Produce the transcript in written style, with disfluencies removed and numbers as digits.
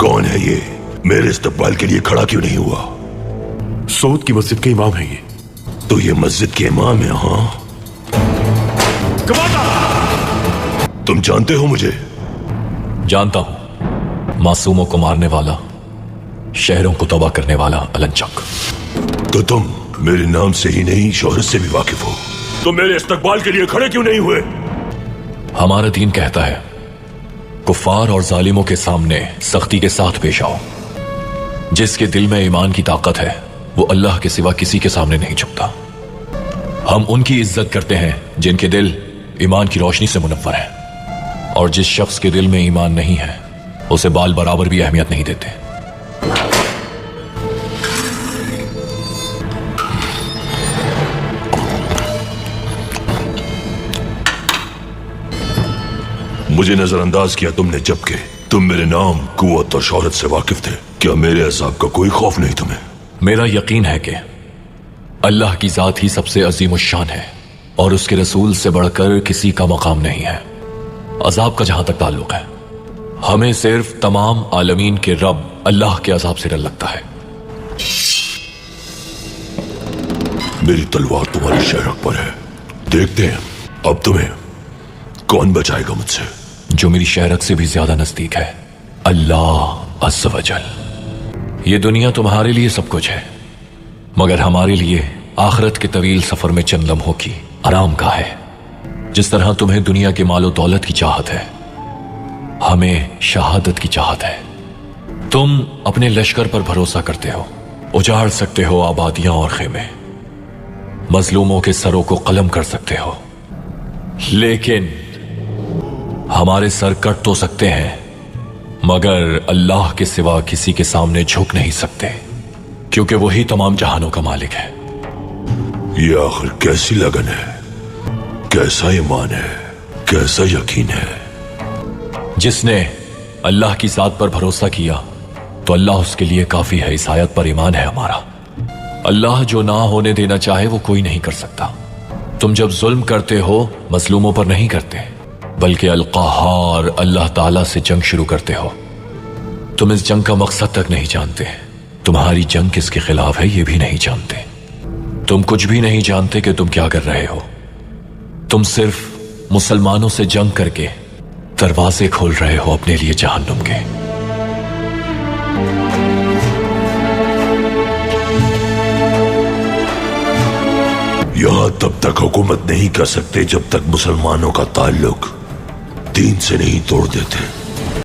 कौन है ये? मेरे इस्तकबाल के लिए खड़ा क्यों नहीं हुआ? सऊद की मस्जिद के इमाम है ये। तो ये मस्जिद के इमाम है? हाँ, तुम जानते हो मुझे? जानता हूं, मासूमों को मारने वाला, शहरों को तबाह करने वाला अलंचक। तो तुम मेरे नाम से ही नहीं शोहरत से भी वाकिफ हो, तो मेरे इस्तकबाल के लिए खड़े क्यों नहीं हुए? हमारा दीन कहता है कुफ्फार और जालिमों के सामने सख्ती के साथ पेश आओ। जिसके दिल में ईमान की ताकत है वो अल्लाह के सिवा किसी के सामने नहीं झुकता। हम उनकी इज्जत करते हैं जिनके दिल ईमान की रोशनी से मुनव्वर है, और जिस शख्स के दिल में ईमान नहीं है उसे बाल बराबर भी अहमियत नहीं देते। मुझे नजरअंदाज किया तुमने, जबकि तुम मेरे नाम, कुव्वत और शोहरत से वाकिफ थे। क्या मेरे अज़ाब का कोई खौफ नहीं तुम्हें? मेरा यकीन है कि अल्लाह की जात ही सबसे अजीम शान है और उसके रसूल से बढ़कर किसी का मकाम नहीं है। अजाब का जहां तक ताल्लुक है, हमें सिर्फ तमाम आलमीन के रब अल्लाह के अजाब से डर लगता है। मेरी तलवार तुम्हारी शहरक पर है, देखते हैं अब तुम्हें कौन बचाएगा मुझसे। जो मेरी शहरत से भी ज्यादा नजदीक है, अल्लाह अज़्ज़ वजल। ये दुनिया तुम्हारे लिए सब कुछ है, मगर हमारे लिए आखिरत के तवील सफर में चंद लम्हों की आराम का है। जिस तरह तुम्हें दुनिया के मालो दौलत की चाहत है, हमें शहादत की चाहत है। तुम अपने लश्कर पर भरोसा करते हो, उजाड़ सकते हो आबादियां और खेमे, मजलूमों के सरों को कलम कर सकते हो, लेकिन हमारे सर कट तो सकते हैं मगर अल्लाह के सिवा किसी के सामने झुक नहीं सकते, क्योंकि वही तमाम जहानों का मालिक है। ये आखिर कैसी लगन है, कैसा ईमान है, कैसा यकीन है? जिसने अल्लाह की जात पर भरोसा किया तो अल्लाह उसके लिए काफी है। इस आयत पर ईमान है हमारा। अल्लाह जो ना होने देना चाहे वो कोई नहीं कर सकता। तुम जब जुल्म करते हो मजलूमों पर नहीं करते, बल्कि अल-क़हार अल्लाह ताला से जंग शुरू करते हो। तुम इस जंग का मकसद तक नहीं जानते, तुम्हारी जंग किसके खिलाफ है ये भी नहीं जानते। तुम कुछ भी नहीं जानते कि तुम क्या कर रहे हो। तुम सिर्फ मुसलमानों से जंग करके दरवाजे खोल रहे हो अपने लिए जहन्नुम के। यहां तब तक हुकूमत नहीं कर सकते जब तक मुसलमानों का ताल्लुक दीन से नहीं तोड़ देते।